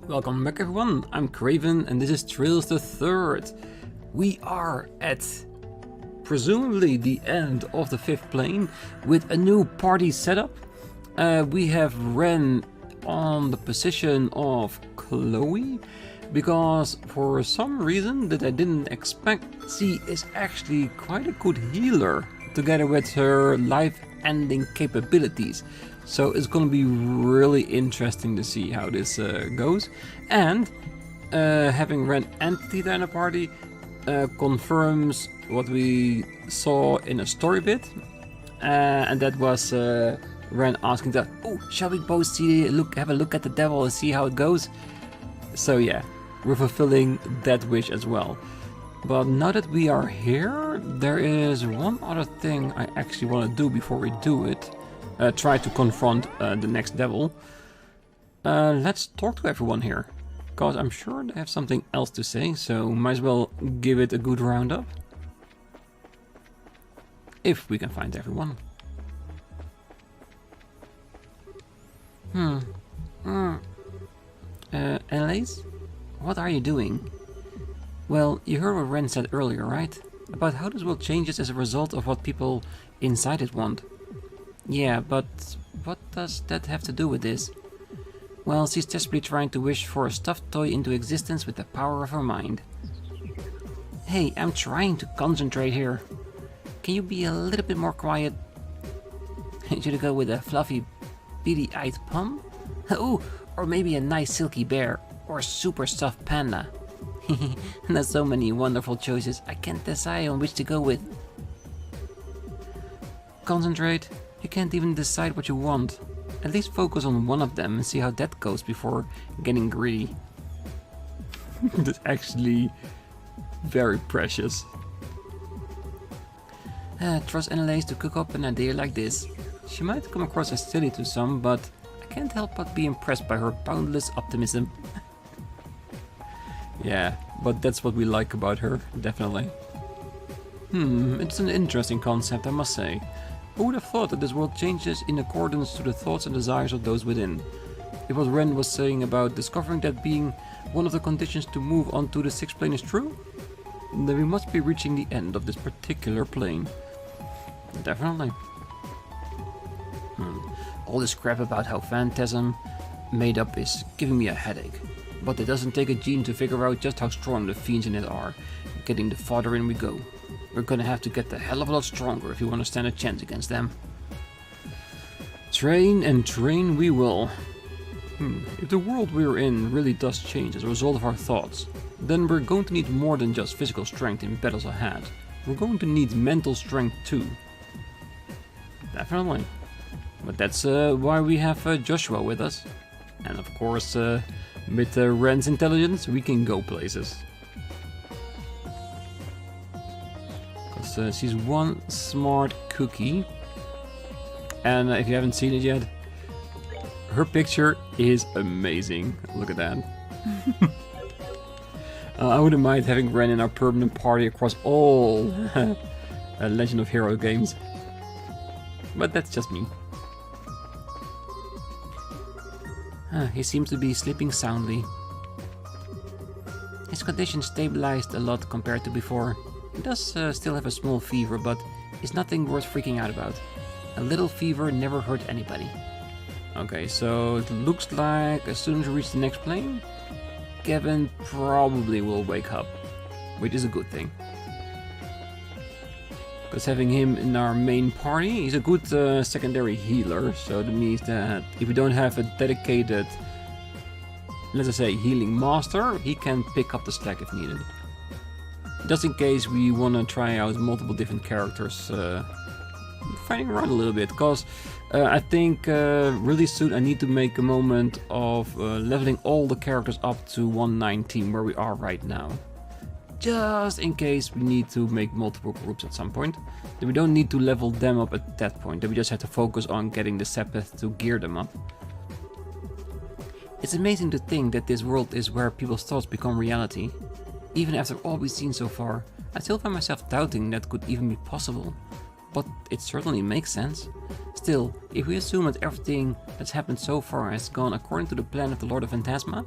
Welcome back everyone, I'm Craven and this is Trails the Third. We are at presumably the end of the 5th plane with a new party setup. We have Ren on the position of Chloe because for some reason that I didn't expect, she is actually quite a good healer together with her life-ending capabilities. So it's gonna be really interesting to see how this goes. And having Ren and Tita in a party confirms what we saw in a story bit. And that was Ren asking that, oh, shall we both have a look at the devil and see how it goes? So yeah, we're fulfilling that wish as well. But now that we are here, there is one other thing I actually want to do before we do it. Try to confront the next devil. Let's talk to everyone here, because I'm sure they have something else to say, so might as well give it a good roundup. If we can find everyone. Elise? What are you doing? Well, you heard what Ren said earlier, right? About how this world changes as a result of what people inside it want. Yeah, but what does that have to do with this? Well, she's desperately trying to wish for a stuffed toy into existence with the power of her mind. Hey, I'm trying to concentrate here. Can you be a little bit more quiet? Should I go with a fluffy, beady-eyed pom? Ooh, or maybe a nice silky bear, or a super stuffed panda. There's so many wonderful choices, I can't decide on which to go with. Concentrate? You can't even decide what you want. At least focus on one of them and see how that goes before getting greedy. That's actually very precious. Trust Annalise to cook up an idea like this. She might come across as silly to some, but I can't help but be impressed by her boundless optimism. Yeah, but that's what we like about her, definitely. It's an interesting concept, I must say. Who would have thought that this world changes in accordance to the thoughts and desires of those within? If what Ren was saying about discovering that being one of the conditions to move on to the 6th plane is true, then we must be reaching the end of this particular plane. Definitely. All this crap about how Phantasm made up is giving me a headache. But it doesn't take a gene to figure out just how strong the fiends in it are. Getting the farther in we go. We're gonna have to get the hell of a lot stronger if you want to stand a chance against them. Train and train we will. If the world we're in really does change as a result of our thoughts, then we're going to need more than just physical strength in battles ahead. We're going to need mental strength too. Definitely. But that's why we have Joshua with us. And of course, with Ren's intelligence, we can go places. She's one smart cookie, and if you haven't seen it yet, her picture is amazing. Look at that. I wouldn't mind having Ren in our permanent party across all Legend of Hero games, but that's just me. He seems to be sleeping soundly. His condition stabilized a lot compared to before. He does still have a small fever, but it's nothing worth freaking out about. A little fever never hurt anybody. Okay, so it looks like as soon as we reach the next plane, Kevin probably will wake up, which is a good thing. Because having him in our main party, he's a good secondary healer, so that means that if we don't have a dedicated, let's just say, healing master, he can pick up the slack if needed. Just in case we want to try out multiple different characters, fighting around a little bit, because I think really soon I need to make a moment of leveling all the characters up to 119 where we are right now. Just in case we need to make multiple groups at some point, then we don't need to level them up at that point, then we just have to focus on getting the Sepeth to gear them up. It's amazing to think that this world is where people's thoughts become reality. Even after all we've seen so far, I still find myself doubting that could even be possible. But it certainly makes sense. Still, if we assume that everything that's happened so far has gone according to the plan of the Lord of Phantasma,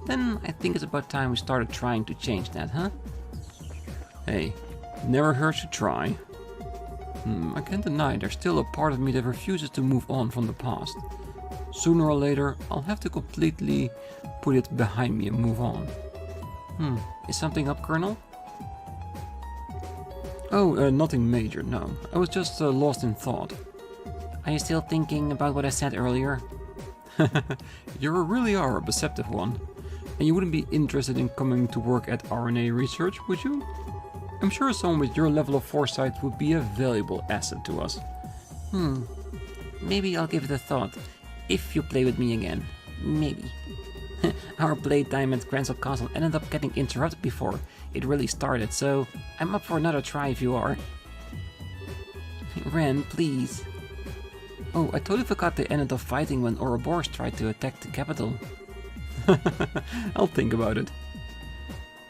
then I think it's about time we started trying to change that, huh? Hey, never hurts to try. I can't deny there's still a part of me that refuses to move on from the past. Sooner or later, I'll have to completely put it behind me and move on. Is something up, Colonel? Oh, nothing major, no. I was just lost in thought. Are you still thinking about what I said earlier? You really are a perceptive one. And you wouldn't be interested in coming to work at RNA research, would you? I'm sure someone with your level of foresight would be a valuable asset to us. Maybe I'll give it a thought. If you play with me again. Maybe. Our playtime at Grancel Castle ended up getting interrupted before it really started, so I'm up for another try if you are. Ren, please. Oh, I totally forgot they ended up fighting when Ouroboros tried to attack the capital. I'll think about it.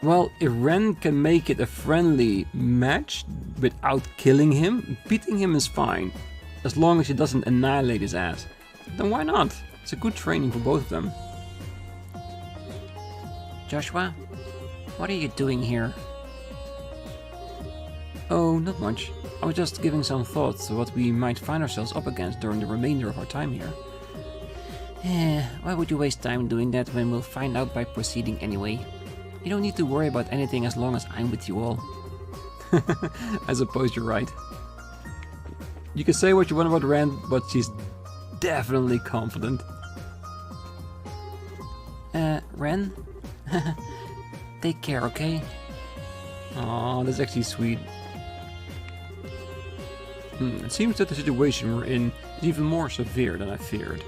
Well, if Ren can make it a friendly match without killing him, beating him is fine. As long as he doesn't annihilate his ass. Then why not? It's a good training for both of them. Joshua, what are you doing here? Oh, not much. I was just giving some thoughts to what we might find ourselves up against during the remainder of our time here. Why would you waste time doing that when we'll find out by proceeding anyway? You don't need to worry about anything as long as I'm with you all. I suppose you're right. You can say what you want about Rand, but she's definitely confident. Ren? Take care, okay? Aw, that's actually sweet. It seems that the situation we're in is even more severe than I feared.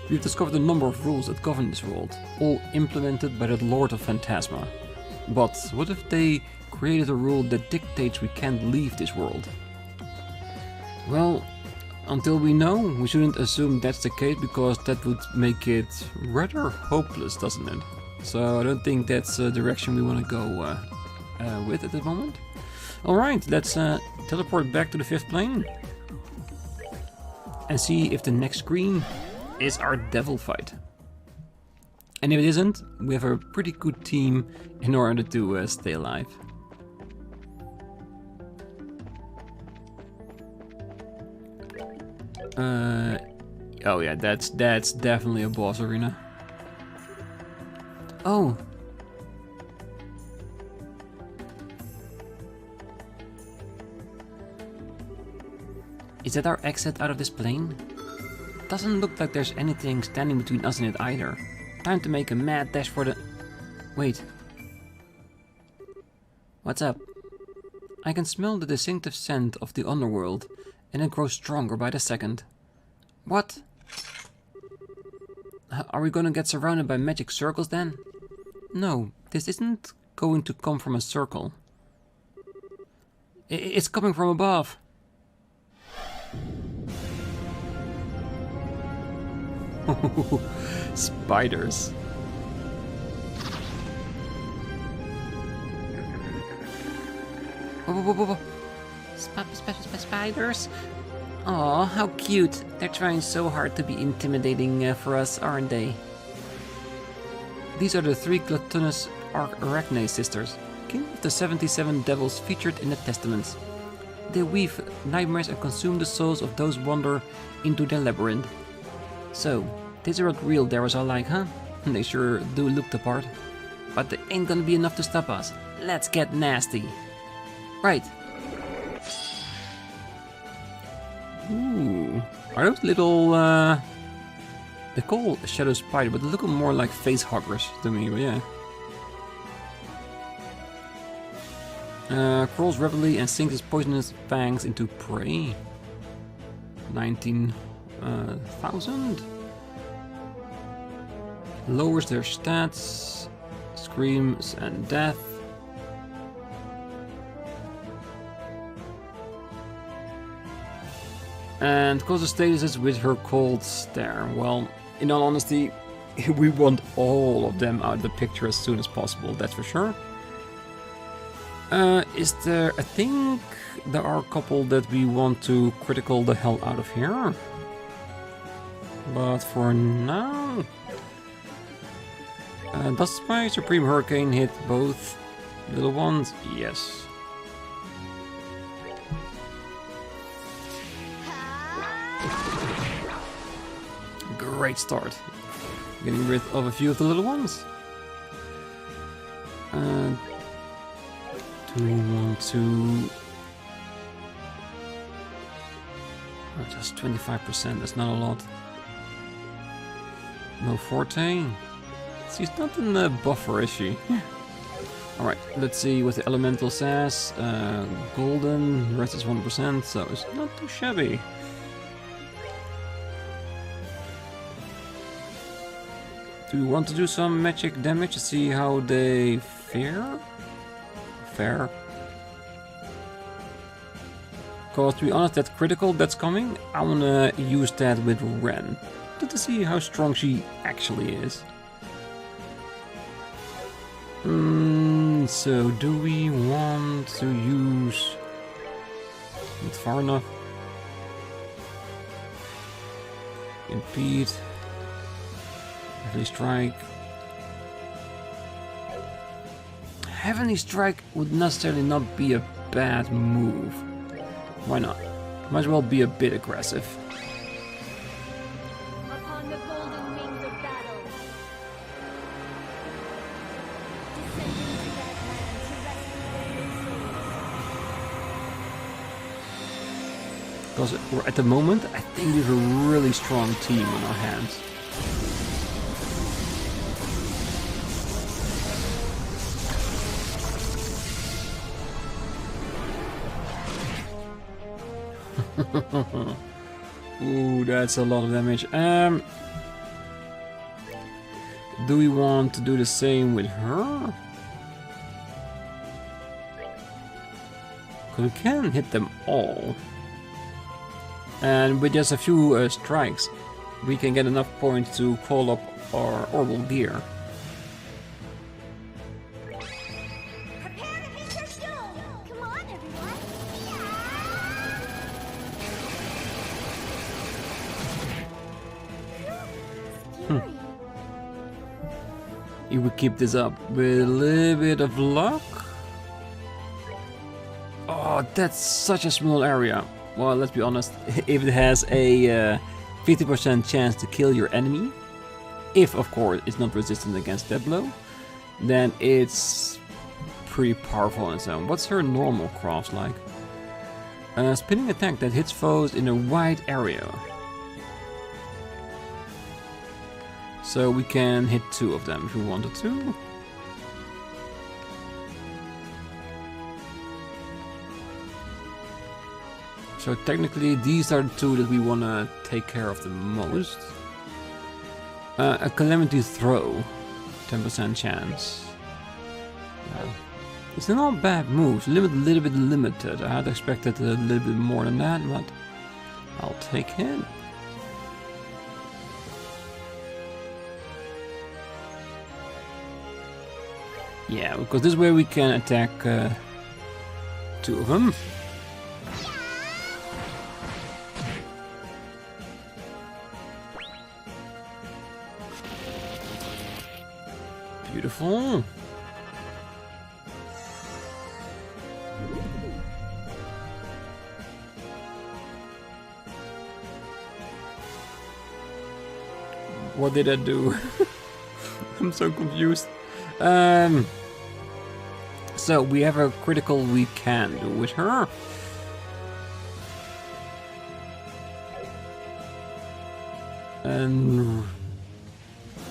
We've discovered a number of rules that govern this world, all implemented by the Lord of Phantasma. But what if they created a rule that dictates we can't leave this world? Well, until we know, we shouldn't assume that's the case because that would make it rather hopeless, doesn't it? So I don't think that's the direction we want to go with at the moment. Alright, let's teleport back to the 5th plane and see if the next screen is our devil fight. And if it isn't, we have a pretty good team in order to stay alive. Oh yeah, that's definitely a boss arena. Oh. Is that our exit out of this plane? Doesn't look like there's anything standing between us and it either. Time to make a mad dash for the... Wait. What's up? I can smell the distinctive scent of the underworld, and it grows stronger by the second. What? Are we gonna get surrounded by magic circles then? No, this isn't going to come from a circle. It's coming from above. Spiders. Whoa. Spiders? Aw, how cute. They're trying so hard to be intimidating for us, aren't they? These are the 3 gluttonous Arachne sisters, king of the 77 devils featured in the Testaments. They weave nightmares and consume the souls of those wander into their labyrinth. So, these are what real devils are like, huh? They sure do look the part. But they ain't gonna be enough to stop us. Let's get nasty. Right. Ooh. Are those little, they call shadow spider, but they look more like face huggers to me, but yeah. Crawls rapidly and sinks his poisonous fangs into prey. 19,000. Lowers their stats. Screams and death. And causes statuses with her cold stare. Well, in all honesty, we want all of them out of the picture as soon as possible, that's for sure. Is there... I think there are a couple that we want to critical the hell out of here. But for now... Does my Supreme Hurricane hit both little ones? Yes. Great start. Getting rid of a few of the little ones. Do we want to... Oh, just 25%, that's not a lot. No Forte. She's not in the buffer, is she? Alright, let's see what the elemental says. Golden, the rest is 1%, so it's not too shabby. Do we want to do some magic damage to see how they fare? Fair. Because to be honest, that critical that's coming, I wanna use that with Ren. To see how strong she actually is. So do we want to use... Not far enough. Impede. Heavenly Strike. Heavenly Strike would necessarily not be a bad move. Why not? Might as well be a bit aggressive. Upon the golden wings of battle, descend into that land to rescue those souls. Because at the moment, I think we have a really strong team on our hands. Ooh, that's a lot of damage. Do we want to do the same with her? Because we can hit them all. And with just a few strikes, we can get enough points to call up our orbital gear. Prepare to hit your doom! Come on, everyone! Scary. If we keep this up with a little bit of luck. Oh, that's such a small area. Well, let's be honest, if it has a 50% chance to kill your enemy, if of course it's not resistant against that blow, then it's pretty powerful on its own. What's her normal cross like? Spinning attack that hits foes in a wide area. So we can hit 2 of them if we wanted to. So technically these are the 2 that we want to take care of the most. A Calamity Throw, 10% chance. It's not bad moves, a little bit limited. I had expected a little bit more than that, but I'll take it. Yeah, because this way we can attack 2 of them. Beautiful. What did I do? I'm so confused. So we have a critical we can do with her. And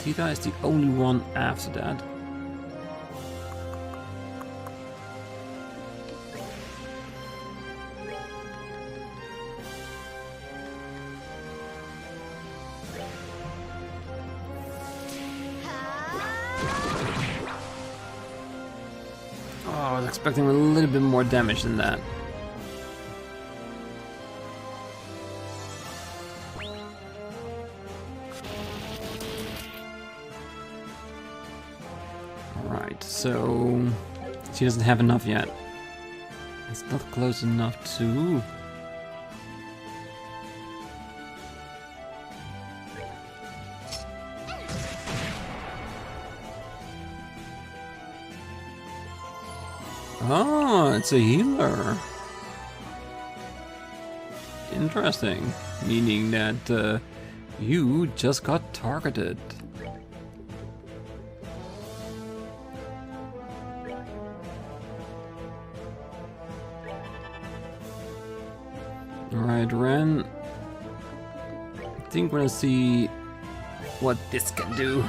Tita is the only one after that. Oh, I was expecting a little bit more damage than that. So she doesn't have enough yet. It's not close enough to... Oh, it's a healer. Interesting. Meaning that you just got targeted. Alright, Ren. I think we're gonna see what this can do.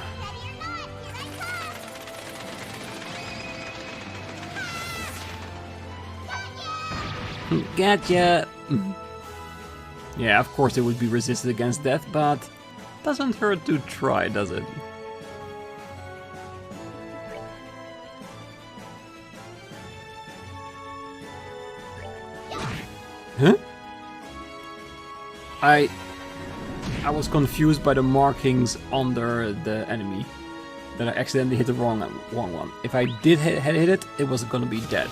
Gotcha! Yeah, of course it would be resisted against death, but doesn't hurt to try, does it? Huh? I was confused by the markings under the enemy. That I accidentally hit the wrong one. If I did hit it, it was gonna be dead.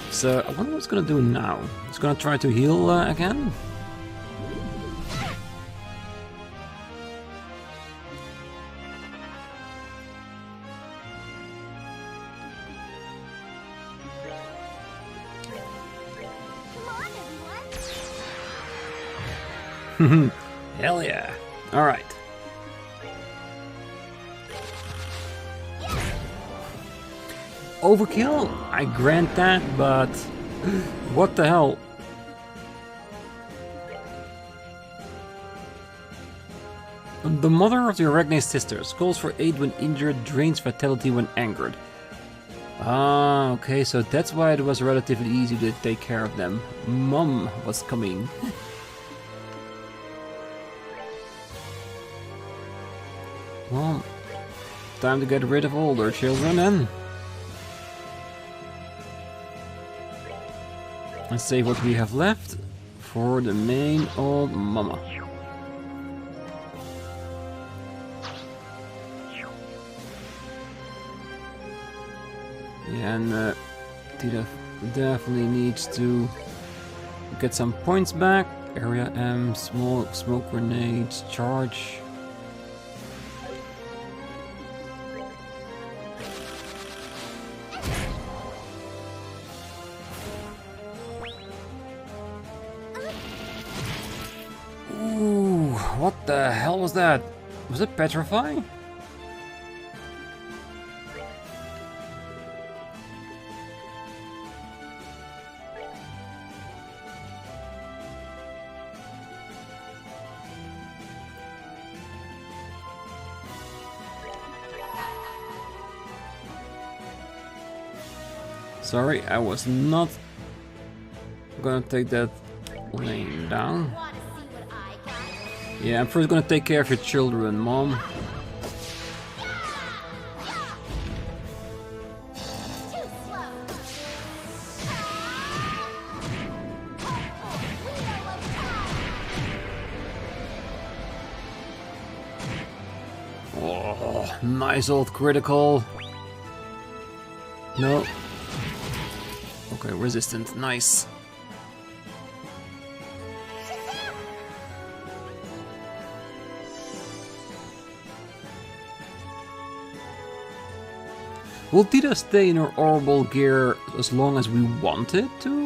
So I wonder what it's gonna do now. It's gonna try to heal again. Hell yeah. Alright. Overkill? I grant that, but what the hell? The mother of the Arachne sisters calls for aid when injured, drains vitality when angered. Ah, okay, so that's why it was relatively easy to take care of them. Mom was coming. Well, time to get rid of all their children then. Let's save what we have left for the main old mama. Yeah, and Tita definitely needs to get some points back. Area M, small smoke grenades, charge. What the hell was that? Was it petrifying? Sorry, I was not gonna take that lane down. Yeah, I'm first gonna take care of your children, Mom. Oh, nice old critical. No. Okay, resistant, nice. Will Tita stay in her orbital gear as long as we want it to?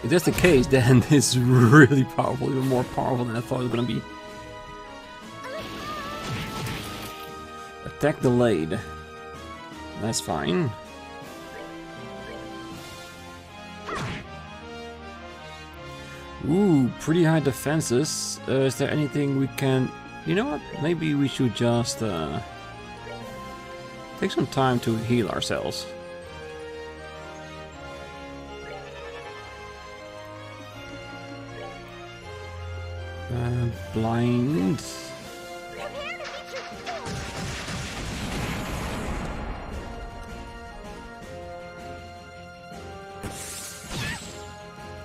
If that's the case, then it's really powerful, even more powerful than I thought it was gonna be. Attack delayed. That's fine. Ooh, pretty high defenses. Is there anything we can... You know what? Maybe we should just take some time to heal ourselves. Blind.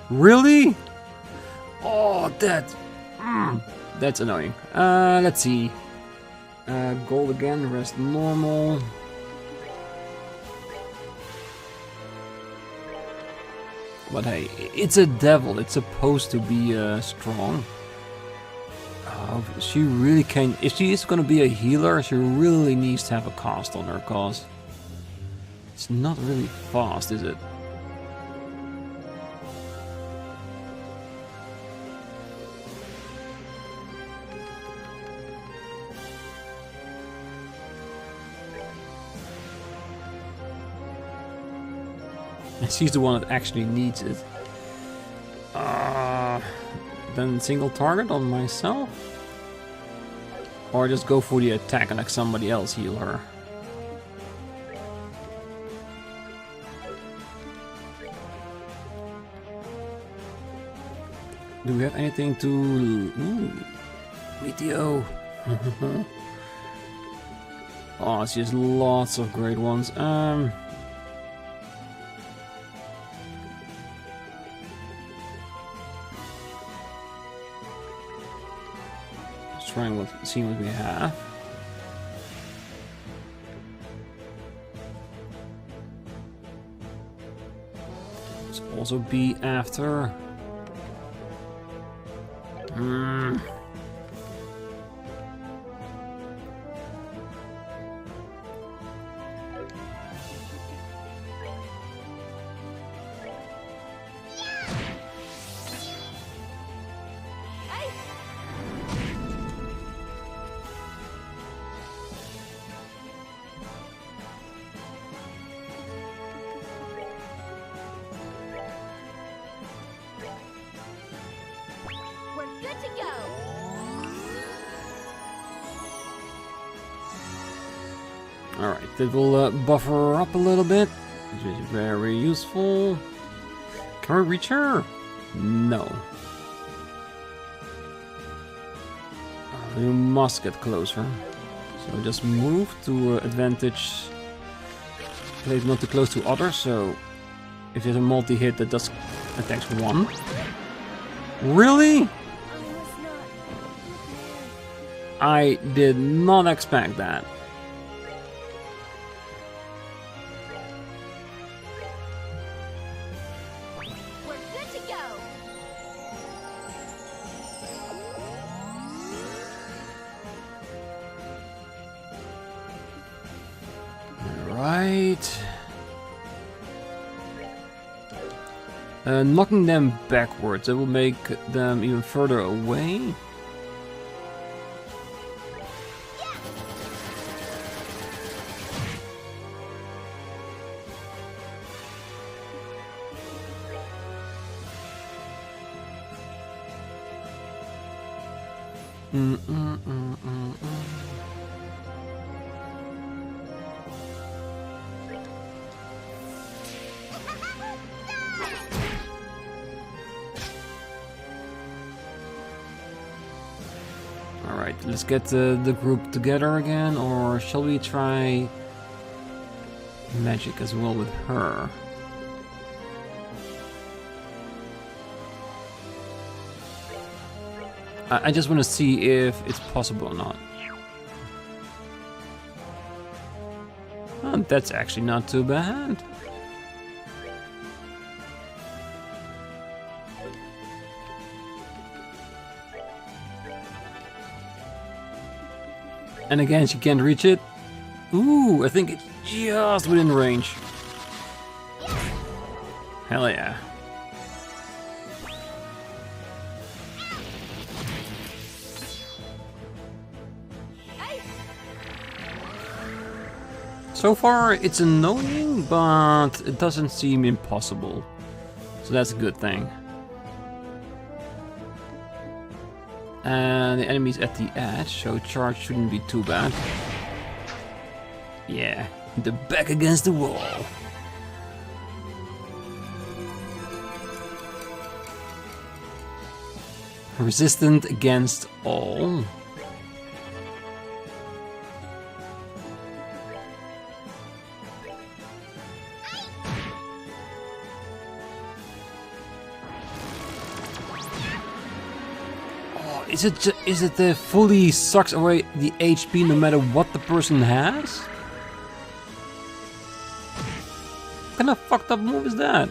Really? Oh, that's annoying. Let's see. Gold again, rest normal. But hey, it's a devil. It's supposed to be strong. She really can. If she is going to be a healer, she really needs to have a cast on her, cause It's not really fast, is it? And she's the one that actually needs it. Then single target on myself? Or just go for the attack and let somebody else heal her? Do we have anything to... Ooh, Meteo. Oh, it's just lots of great ones. Trying seeing what we have. Let's also be after. Alright, that will buffer up a little bit, which is very useful. Can we reach her? No. We must get closer. So just move to advantage. Place not too close to others, so if there's a multi-hit that does attacks one. Really? I did not expect that. Knocking them backwards, that will make them even further away. Alright, let's get the group together again, or shall we try magic as well with her? I just want to see if it's possible or not. Oh, that's actually not too bad. And again, she can't reach it. Ooh, I think it's just within range. Hell yeah. So far, it's annoying, but it doesn't seem impossible. So that's a good thing. And the enemy's at the edge, so charge shouldn't be too bad. Yeah, the back against the wall. Resistant against all. Is it the fully sucks away the HP no matter what the person has? What kind of fucked up move is that?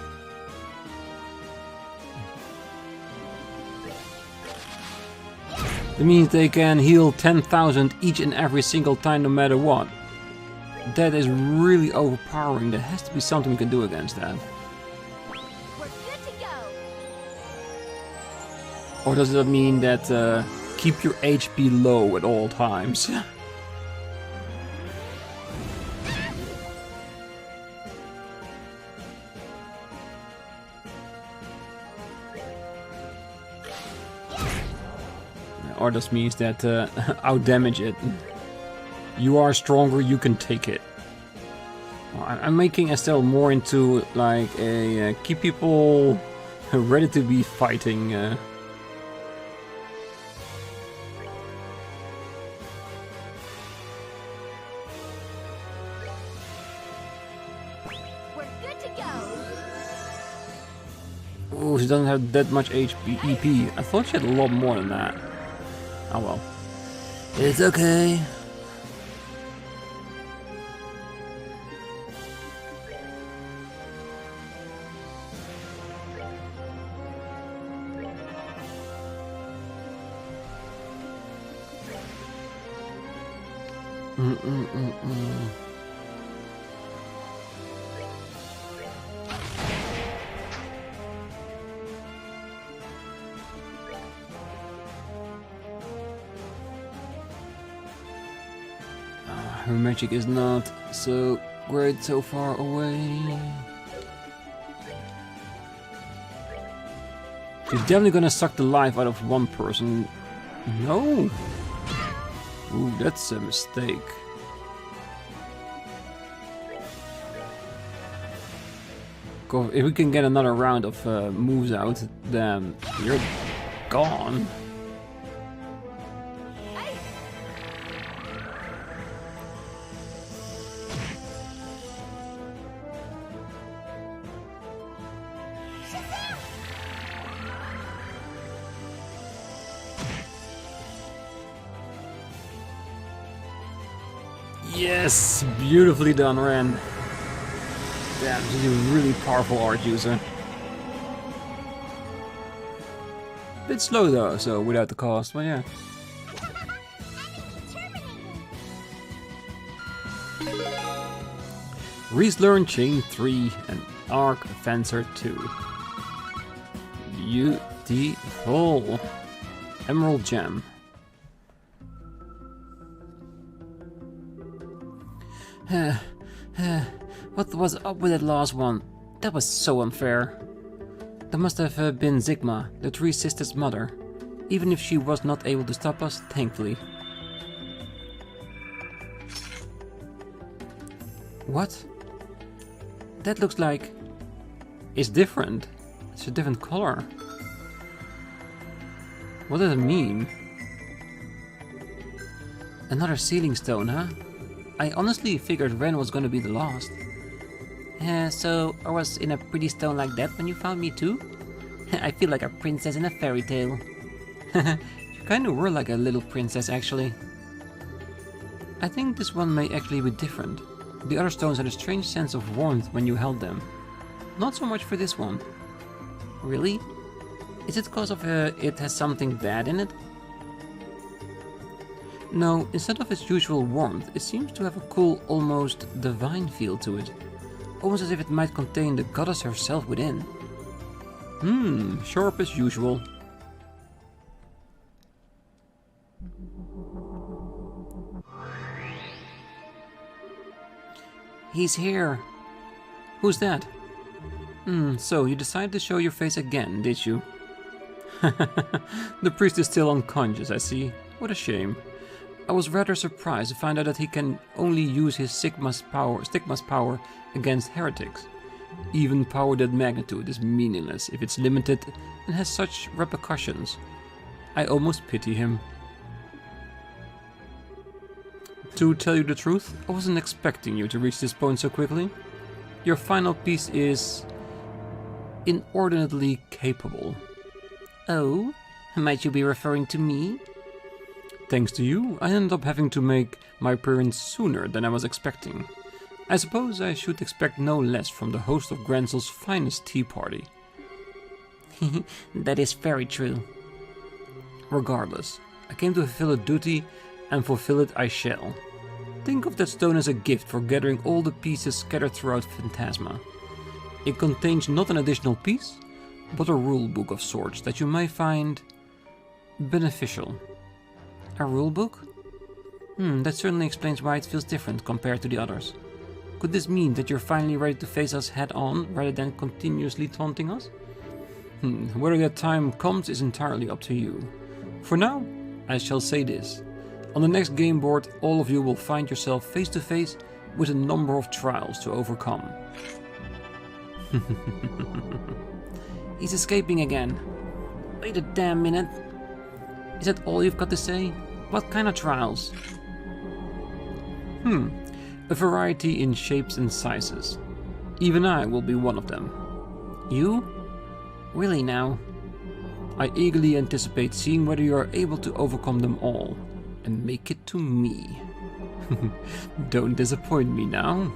That means they can heal 10,000 each and every single time no matter what. That is really overpowering. There has to be something we can do against that. We're good to go. Or does that mean that keep your HP low at all times? Or this means that outdamage it. You are stronger, you can take it. Well, I'm making Estelle more into like a keep people ready to be fighting. We're good to go. Oh, she doesn't have that much HP, EP. I thought she had a lot more than that. Oh well. It's okay. Her magic is not so great so far away. She's definitely gonna suck the life out of one person. No! Ooh, that's a mistake. If we can get another round of moves out, then you're gone. Yes, beautifully done, Ren. Damn, she's a really powerful art user. Bit slow though, so without the cost, but yeah. Ries learned Chain 3 and Arc Fencer 2. Beautiful. Emerald Gem. What was up with that last one? That was so unfair. That must have been Sigma, the three sisters' mother. Even if she was not able to stop us, thankfully. What? That looks like... It's different. It's a different color. What does it mean? Another sealing stone, huh? I honestly figured Ren was gonna be the last. So I was in a pretty stone like that when you found me too? I feel like a princess in a fairy tale. You kinda were like a little princess actually. I think this one may actually be different. The other stones had a strange sense of warmth when you held them. Not so much for this one. Really? Is it because of it has something bad in it? No, instead of its usual warmth, it seems to have a cool, almost divine feel to it. Almost as if it might contain the goddess herself within. Sharp as usual. He's here. Who's that? So you decided to show your face again, did you? The priest is still unconscious, I see. What a shame. I was rather surprised to find out that he can only use his stigma's power against heretics. Even power that magnitude is meaningless if it's limited and has such repercussions. I almost pity him. To tell you the truth, I wasn't expecting you to reach this point so quickly. Your final piece is inordinately capable. Oh, might you be referring to me? Thanks to you, I ended up having to make my appearance sooner than I was expecting. I suppose I should expect no less from the host of Grancel's finest tea party. That is very true. Regardless, I came to fulfill a duty, and fulfill it I shall. Think of that stone as a gift for gathering all the pieces scattered throughout Phantasma. It contains not an additional piece, but a rulebook of sorts that you may find beneficial. A rulebook? That certainly explains why it feels different compared to the others. Could this mean that you're finally ready to face us head-on, rather than continuously taunting us? Whether that time comes is entirely up to you. For now, I shall say this. On the next game board, all of you will find yourself face to face with a number of trials to overcome. He's escaping again. Wait a damn minute. Is that all you've got to say? What kind of trials? A variety in shapes and sizes. Even I will be one of them. You? Really now? I eagerly anticipate seeing whether you are able to overcome them all and make it to me. Don't disappoint me now.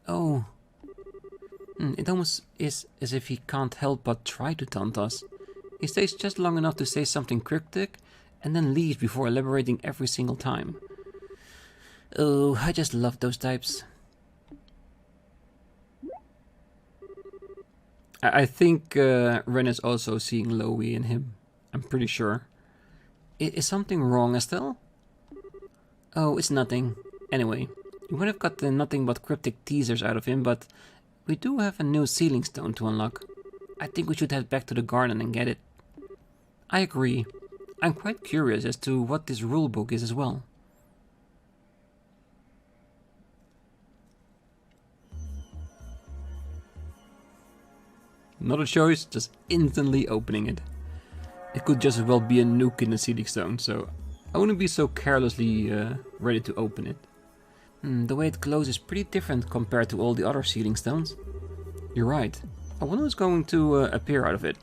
Oh. It almost is as if he can't help but try to taunt us. He stays just long enough to say something cryptic and then leaves before elaborating every single time. Oh, I just love those types. I think Ren is also seeing Loey in him. I'm pretty sure. Is something wrong, Estelle? Oh, it's nothing. Anyway, you would have got nothing but cryptic teasers out of him, but we do have a new sealing stone to unlock. I think we should head back to the garden and get it. I agree. I'm quite curious as to what this rulebook is as well. Not a choice, just instantly opening it. It could just as well be a nuke in the sealing stone, so I wouldn't be so carelessly ready to open it. The way it glows is pretty different compared to all the other sealing stones. You're right. I wonder what's going to appear out of it.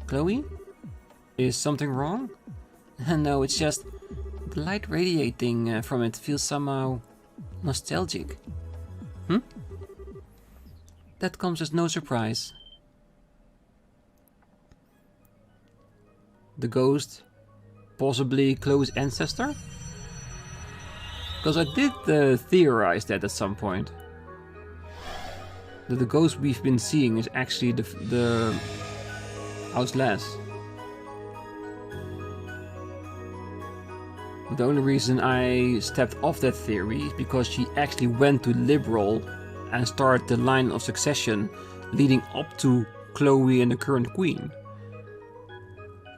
Chloe? Is something wrong? No, it's just the light radiating from it feels somehow nostalgic. That comes as no surprise. The ghost, possibly Chloe's ancestor? Because I did theorize that at some point. That the ghost we've been seeing is actually the House Lass. The only reason I stepped off that theory is because she actually went to Liberl and started the line of succession leading up to Chloe and the current queen.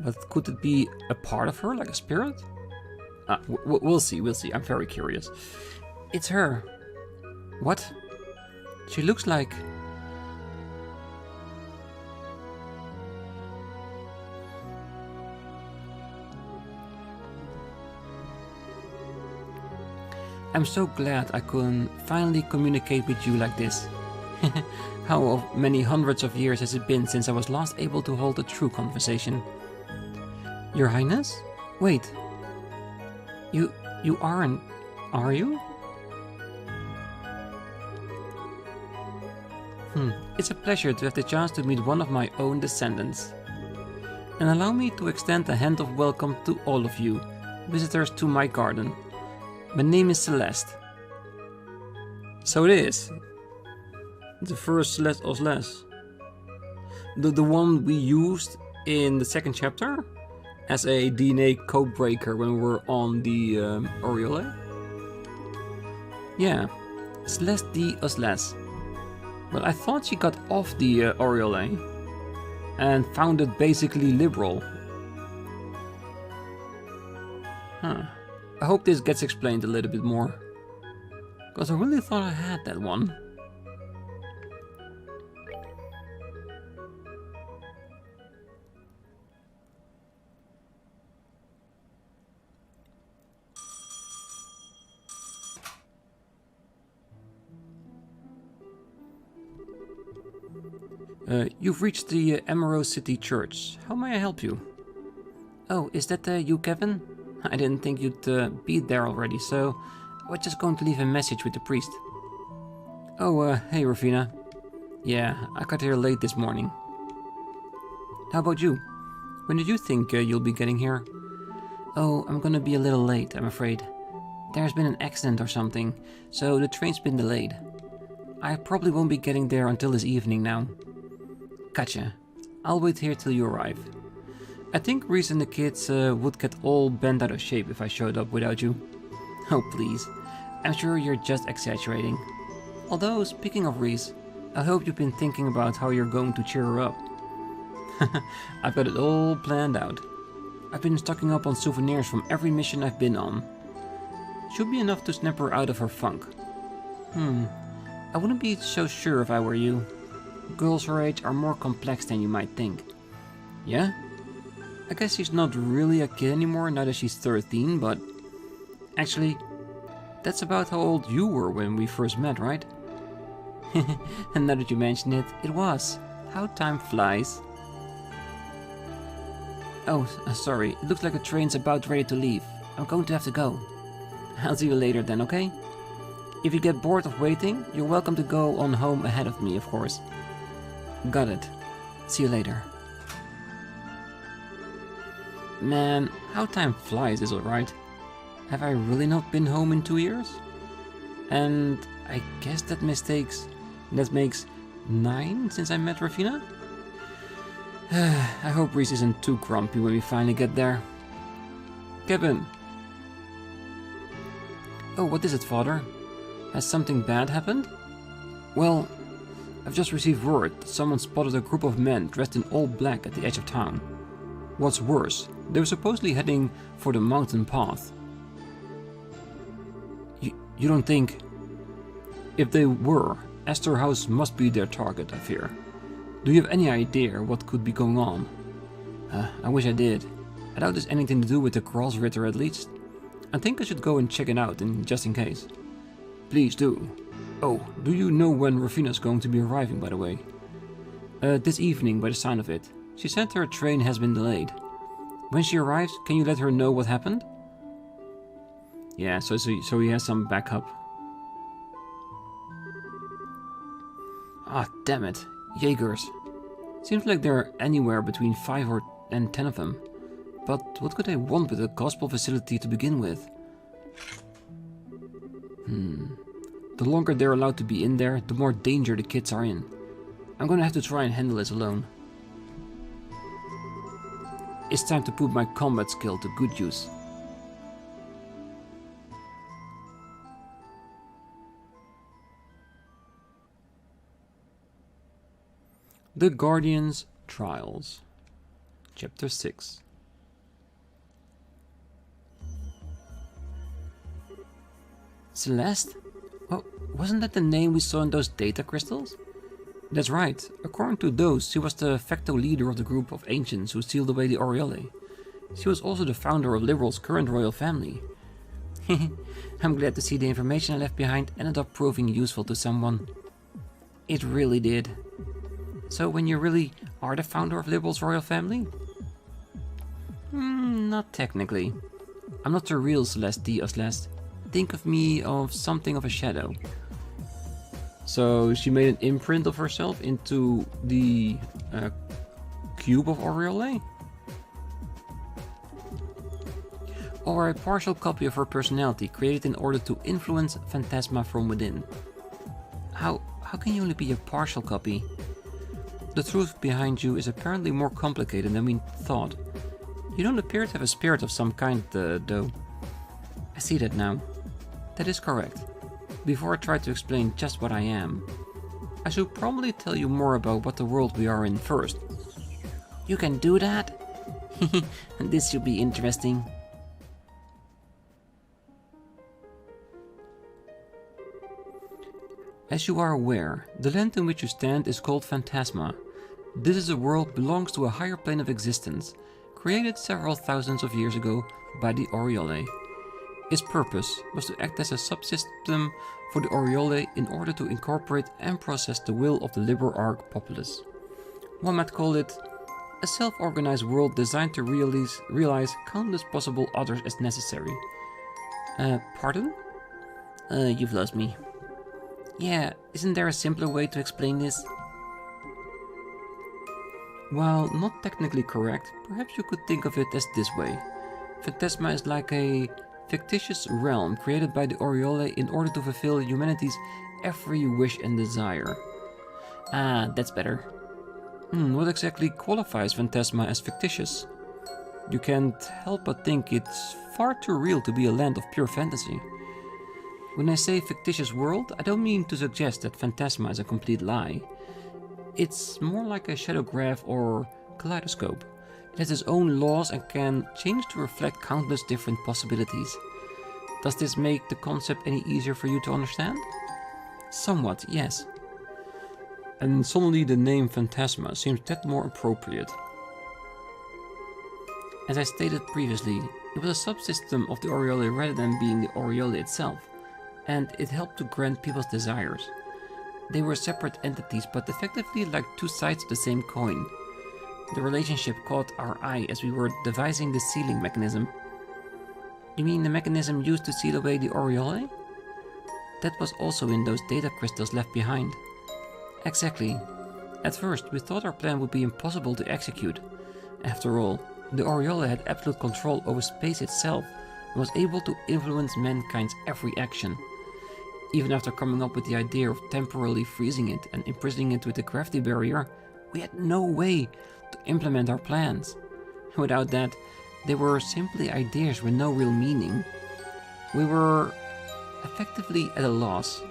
But could it be a part of her, like a spirit? We'll see, I'm very curious. It's her. What? She looks like... I'm so glad I could finally communicate with you like this. How many hundreds of years has it been since I was last able to hold a true conversation? Your Highness? Wait. You aren't, are you? It's a pleasure to have the chance to meet one of my own descendants. And allow me to extend a hand of welcome to all of you, visitors to my garden. My name is Celeste. So it is. The first Celeste of Celeste. The one we used in the second chapter as a DNA code breaker when we were on the Aureole. Yeah, Celeste D. Osles. But I thought she got off the Aureole and founded basically Liberl. I hope this gets explained a little bit more, because I really thought I had that one. You've reached the Emerald City Church. How may I help you? Oh, is that you, Kevin? I didn't think you'd be there already, so I was just going to leave a message with the priest. Oh, hey, Rafina. Yeah, I got here late this morning. How about you? When did you think you'll be getting here? Oh, I'm gonna be a little late, I'm afraid. There's been an accident or something, so the train's been delayed. I probably won't be getting there until this evening now. Gotcha. I'll wait here till you arrive. I think Ries and the kids would get all bent out of shape if I showed up without you. Oh, please. I'm sure you're just exaggerating. Although, speaking of Ries, I hope you've been thinking about how you're going to cheer her up. I've got it all planned out. I've been stocking up on souvenirs from every mission I've been on. Should be enough to snap her out of her funk. I wouldn't be so sure if I were you. Girls her age are more complex than you might think. Yeah? I guess she's not really a kid anymore now that she's 13, but... Actually, that's about how old you were when we first met, right? And now that you mention it, it was. How time flies. Oh, sorry. It looks like the train's about ready to leave. I'm going to have to go. I'll see you later then, okay? If you get bored of waiting, you're welcome to go on home ahead of me, of course. Got it. See you later. Man, how time flies is alright. Have I really not been home in 2 years? And I guess that makes 9 since I met Rafina? I hope Ries isn't too grumpy when we finally get there. Kevin! Oh, what is it, Father? Has something bad happened? Well, I've just received word that someone spotted a group of men dressed in all black at the edge of town. What's worse, they were supposedly heading for the mountain path. You don't think... If they were, Esther House must be their target, I fear. Do you have any idea what could be going on? I wish I did. I doubt there's anything to do with the Gralsritter at least. I think I should go and check it out just in case. Please do. Oh, do you know when Rafina's going to be arriving, by the way? This evening, by the sound of it. She said her train has been delayed. When she arrives, can you let her know what happened? Yeah, so he has some backup. Ah, damn it. Jaegers. Seems like there are anywhere between 5 and 10 of them. But what could they want with a gospel facility to begin with? The longer they're allowed to be in there, the more danger the kids are in. I'm gonna have to try and handle this alone. It's time to put my combat skill to good use. The Guardian's Trials. Chapter 6. Celeste? Oh, wasn't that the name we saw in those data crystals? That's right. According to those, she was the de facto leader of the group of ancients who sealed away the Oriole. She was also the founder of Liberl's current royal family. I'm glad to see the information I left behind ended up proving useful to someone. It really did. So when you really are the founder of Liberl's royal family? Not technically. I'm not the real Celeste D. of Celeste. Think of me of something of a shadow. So she made an imprint of herself into the cube of Oriole? Or a partial copy of her personality created in order to influence Phantasma from within. How can you only be a partial copy? The truth behind you is apparently more complicated than we thought. You don't appear to have a spirit of some kind, though. I see that now. That is correct. Before I try to explain just what I am, I should probably tell you more about what the world we are in first. You can do that? This should be interesting. As you are aware, the land in which you stand is called Phantasma. This is a world belongs to a higher plane of existence, created several thousands of years ago by the Oriole. Its purpose was to act as a subsystem for the Oriole in order to incorporate and process the will of the Liberl populace. One might call it a self-organized world designed to realize countless possible others as necessary. Pardon? You've lost me. Yeah, isn't there a simpler way to explain this? While not technically correct, perhaps you could think of it as this way. Phantasma is like a fictitious realm created by the Oriole in order to fulfill humanity's every wish and desire. Ah, that's better. What exactly qualifies Phantasma as fictitious? You can't help but think it's far too real to be a land of pure fantasy. When I say fictitious world, I don't mean to suggest that Phantasma is a complete lie. It's more like a shadow graph or kaleidoscope. It has its own laws and can change to reflect countless different possibilities. Does this make the concept any easier for you to understand? Somewhat, yes. And suddenly the name Phantasma seems that more appropriate. As I stated previously, it was a subsystem of the Oriole rather than being the Oriole itself, and it helped to grant people's desires. They were separate entities, but effectively like two sides of the same coin. The relationship caught our eye as we were devising the sealing mechanism. You mean the mechanism used to seal away the Oriole? That was also in those data crystals left behind. Exactly. At first, we thought our plan would be impossible to execute. After all, the Oriole had absolute control over space itself and was able to influence mankind's every action. Even after coming up with the idea of temporarily freezing it and imprisoning it with the gravity barrier, we had no way to implement our plans. Without that, they were simply ideas with no real meaning. We were effectively at a loss.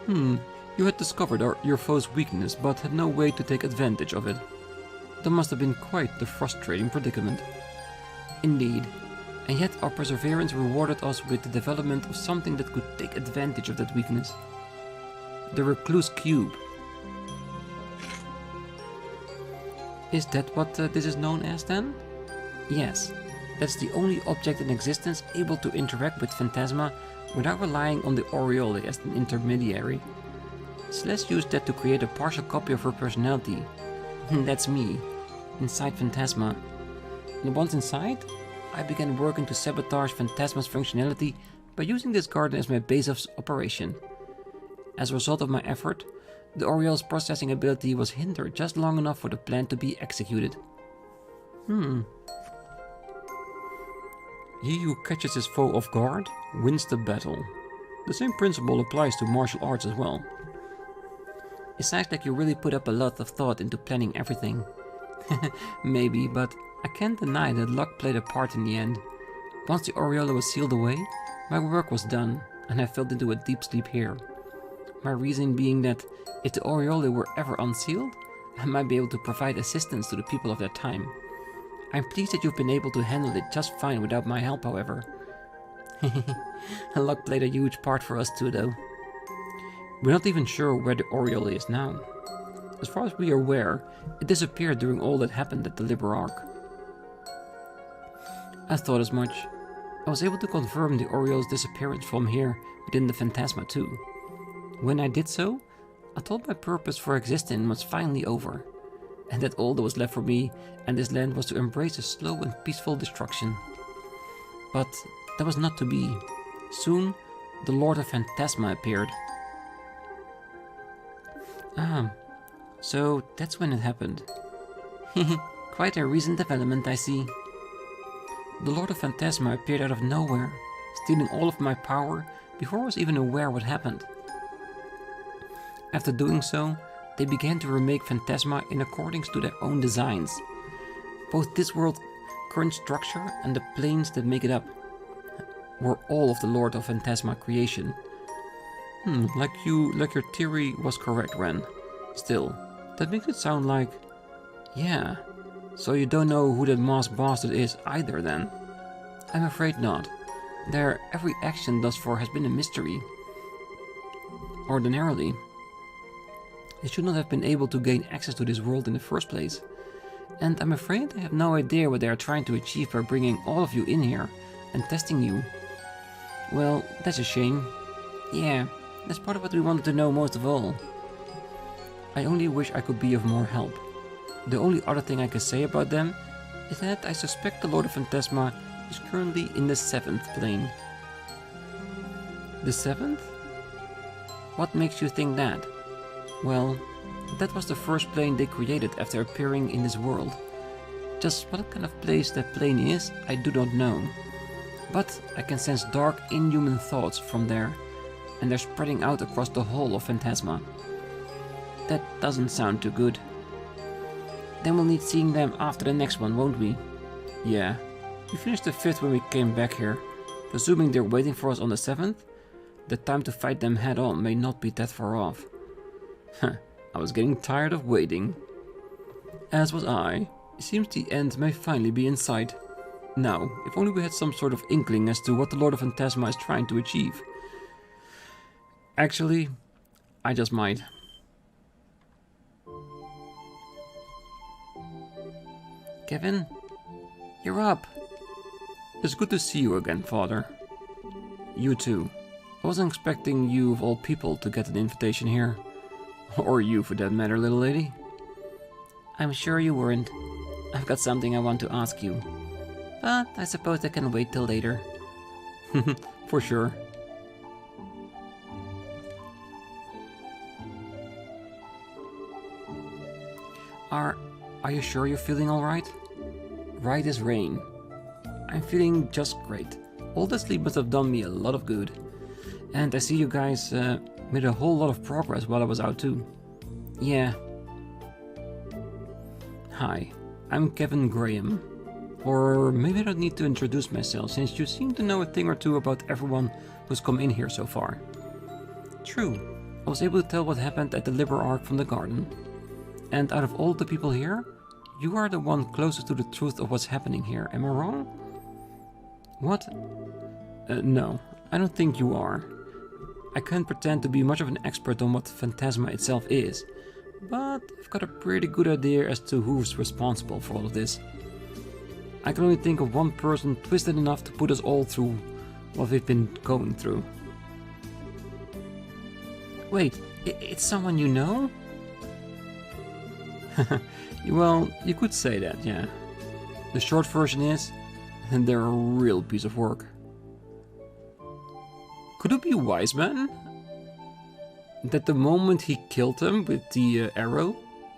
You had discovered your foe's weakness, but had no way to take advantage of it. That must have been quite the frustrating predicament. Indeed, and yet our perseverance rewarded us with the development of something that could take advantage of that weakness. The Recluse Cube. Is that what this is known as then? Yes, that's the only object in existence able to interact with Phantasma without relying on the Oriole as an intermediary. Celeste used that to create a partial copy of her personality. That's me, inside Phantasma. And once inside, I began working to sabotage Phantasma's functionality by using this garden as my base of operation. As a result of my effort, the Oriole's processing ability was hindered just long enough for the plan to be executed. He who catches his foe off guard wins the battle. The same principle applies to martial arts as well. It sounds like you really put up a lot of thought into planning everything. Maybe, but I can't deny that luck played a part in the end. Once the Oriole was sealed away, my work was done, and I fell into a deep sleep here. My reason being that if the Oriole were ever unsealed, I might be able to provide assistance to the people of that time. I'm pleased that you've been able to handle it just fine without my help, however. Luck played a huge part for us too, though. We're not even sure where the Oriole is now. As far as we are aware, it disappeared during all that happened at the Liberl Arc. I thought as much. I was able to confirm the Oriole's disappearance from here within the Phantasma too. When I did so, I thought my purpose for existing was finally over, and that all that was left for me and this land was to embrace a slow and peaceful destruction. But that was not to be. Soon, the Lord of Phantasma appeared. So that's when it happened. Quite a recent development, I see. The Lord of Phantasma appeared out of nowhere, stealing all of my power before I was even aware what happened. After doing so, they began to remake Phantasma in accordance to their own designs. Both this world's current structure and the planes that make it up were all of the Lord of Phantasma creation. Like your theory was correct, Ren. Still, that makes it sound like... Yeah, so you don't know who that masked bastard is either then? I'm afraid not. Their every action thus far has been a mystery. Ordinarily, they should not have been able to gain access to this world in the first place. And I'm afraid I have no idea what they are trying to achieve by bringing all of you in here and testing you. Well, that's a shame. Yeah, that's part of what we wanted to know most of all. I only wish I could be of more help. The only other thing I can say about them is that I suspect the Lord of Phantasma is currently in the 7th plane. The 7th? What makes you think that? Well, That was the first plane they created after appearing in this world. Just what kind of place that plane is, I do not know. But I can sense dark, inhuman thoughts from there, and they're spreading out across the whole of Phantasma. That doesn't sound too good. Then we'll need seeing them after the next one, won't we? Yeah. We finished the 5th when we came back here. Presuming they're waiting for us on the 7th, the time to fight them head on may not be that far off. I was getting tired of waiting. As was I. It seems the end may finally be in sight. Now, if only we had some sort of inkling as to what the Lord of Phantasma is trying to achieve. Actually, I just might. Kevin? You're up. It's good to see you again, Father. You too. I wasn't expecting you of all people to get an invitation here. Or you for that matter, little lady. I'm sure you weren't. I've got something I want to ask you. But I suppose I can wait till later. For sure. Are you sure you're feeling alright? Right as rain. I'm feeling just great. All the sleep must have done me a lot of good. And I see you guys made a whole lot of progress while I was out too. Yeah. Hi, I'm Kevin Graham. Or maybe I don't need to introduce myself, since you seem to know a thing or two about everyone who's come in here so far. True, I was able to tell what happened at the Liberl Ark from the garden. And out of all the people here, you are the one closest to the truth of what's happening here, am I wrong? What? No, I don't think you are. I can't pretend to be much of an expert on what Phantasma itself is, but I've got a pretty good idea as to who's responsible for all of this. I can only think of one person twisted enough to put us all through what we've been going through. Wait, it's someone you know? Well, you could say that, yeah. The short version is, they're a real piece of work. Could it be Wiseman? That the moment he killed him with the arrow,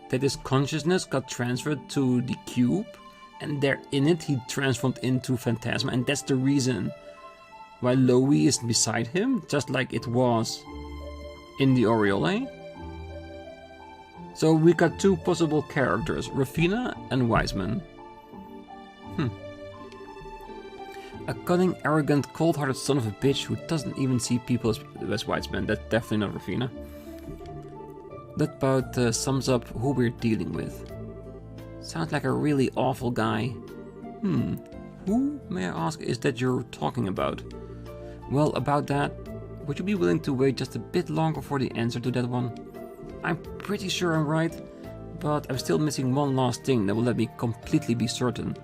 that his consciousness got transferred to the cube, and there in it he transformed into Phantasma, and that's the reason why Loey is beside him, just like it was in the Aureole? So we got two possible characters, Rafina and Wiseman. A cunning, arrogant, cold-hearted son of a bitch who doesn't even see people as Wiseman. That's definitely not Rafina. That about sums up who we're dealing with. Sounds like a really awful guy. Who, may I ask, is that you're talking about? Well, about that, would you be willing to wait just a bit longer for the answer to that one? I'm pretty sure I'm right, but I'm still missing one last thing that will let me completely be certain.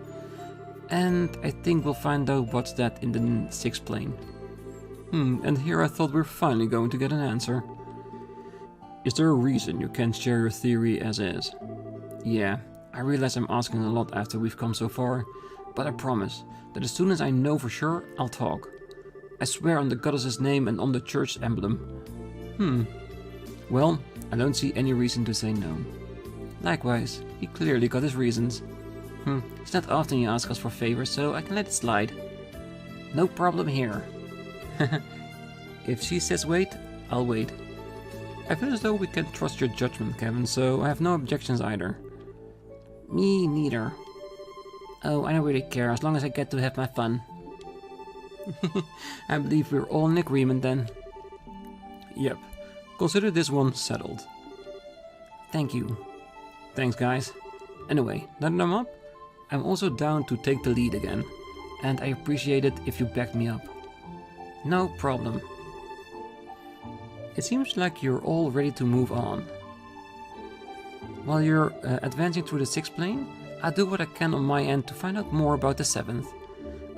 And I think we'll find out what's that in the 6th plane. And here I thought we're finally going to get an answer. Is there a reason you can't share your theory as is? Yeah, I realize I'm asking a lot after we've come so far, but I promise that as soon as I know for sure, I'll talk. I swear on the goddess's name and on the church emblem. Well, I don't see any reason to say no. Likewise, he clearly got his reasons. It's not often you ask us for favors, so I can let it slide. No problem here. If she says wait, I'll wait. I feel as though we can trust your judgment, Kevin, so I have no objections either. Me neither. Oh, I don't really care, as long as I get to have my fun. I believe we're all in agreement then. Yep. Consider this one settled. Thank you. Thanks, guys. Anyway, now that I'm up, I'm also down to take the lead again, and I appreciate it if you backed me up. No problem. It seems like you're all ready to move on. While you're advancing through the 6th plane, I'll do what I can on my end to find out more about the 7th.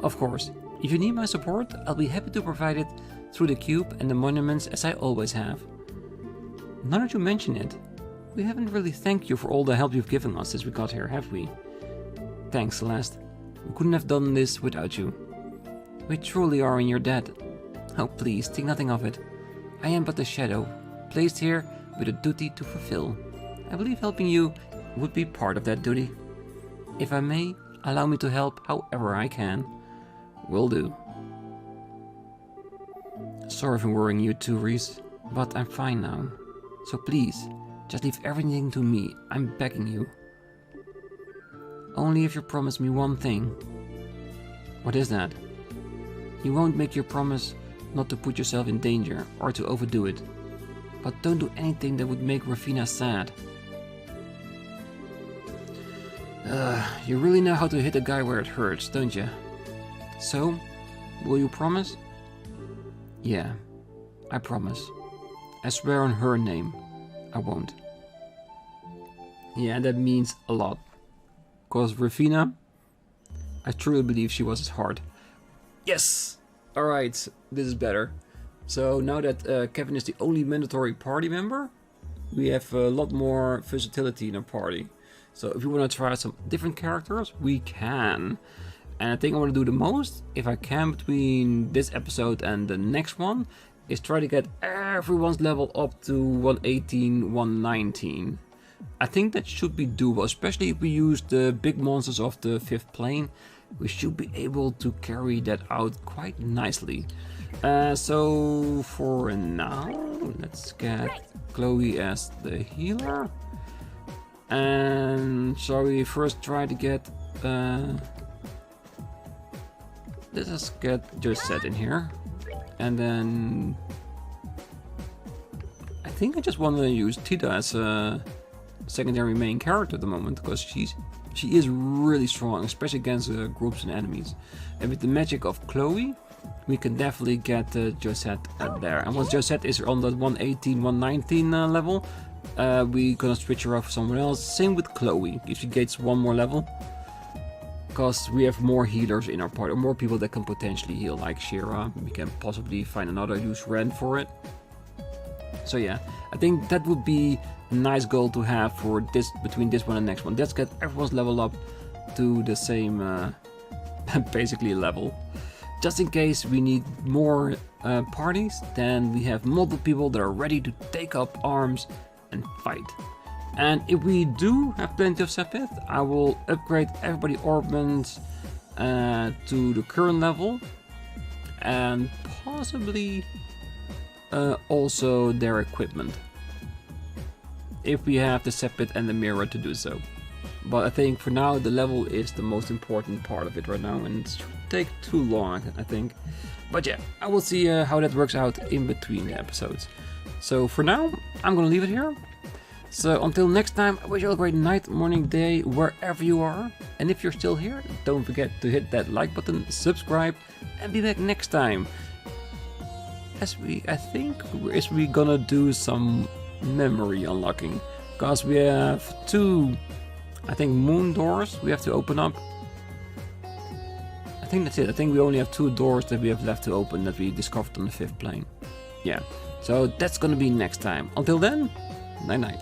Of course, if you need my support, I'll be happy to provide it through the cube and the monuments as I always have. Now that you mention it, we haven't really thanked you for all the help you've given us since we got here, have we? Thanks, Celeste. We couldn't have done this without you. We truly are in your debt. Oh, please, think nothing of it. I am but a shadow, placed here with a duty to fulfill. I believe helping you would be part of that duty. If I may, allow me to help however I can. Will do. Sorry for worrying you too, Ries, but I'm fine now. So please, just leave everything to me, I'm begging you. Only if you promise me one thing. What is that? You won't make your promise not to put yourself in danger or to overdo it. But don't do anything that would make Rafina sad. You really know how to hit a guy where it hurts, don't you? So, will you promise? Yeah, I promise. I swear on her name, I won't. Yeah, that means a lot. Cause Rafina, I truly believe she was his heart. Yes! Alright, this is better. So now that Kevin is the only mandatory party member, we have a lot more versatility in our party. So if we want to try some different characters, we can. And I think I want to do the most, if I can, between this episode and the next one, is try to get everyone's level up to 118, 119. I think that should be doable, especially if we use the big monsters of the 5th plane. We should be able to carry that out quite nicely. So for now, let's get Chloe as the healer. And shall we first try to get... let's just get Josette in here. And then... I think I just want to use Tita as a secondary main character at the moment, because she is really strong, especially against groups and enemies. And with the magic of Chloe, we can definitely get Josette there. And once Josette is on the 118, 119 level, we're gonna switch her off for someone else. Same with Chloe, if she gets one more level. Because we have more healers in our party, or more people that can potentially heal, like Shira. We can possibly find another use Ren for it. So yeah, I think that would be a nice goal to have for this, between this one and next one. Let's get everyone's level up to the same basically level. Just in case we need more parties, then we have multiple people that are ready to take up arms and fight. And if we do have plenty of Sepith, I will upgrade everybody orbments to the current level, and possibly also their equipment, if we have the Sepith and the mirror to do so. But I think for now the level is the most important part of it right now, and it shouldn't take too long, I think. But yeah, I will see how that works out in between the episodes. So for now, I'm gonna leave it here. So until next time, I wish you all a great night, morning, day, wherever you are. And if you're still here, don't forget to hit that like button, subscribe, and be back next time. I think we're gonna do some memory unlocking. Because we have 2, I think, moon doors we have to open up. I think that's it. I think we only have 2 doors that we have left to open that we discovered on the 5th plane. Yeah, so that's gonna be next time. Until then, night night.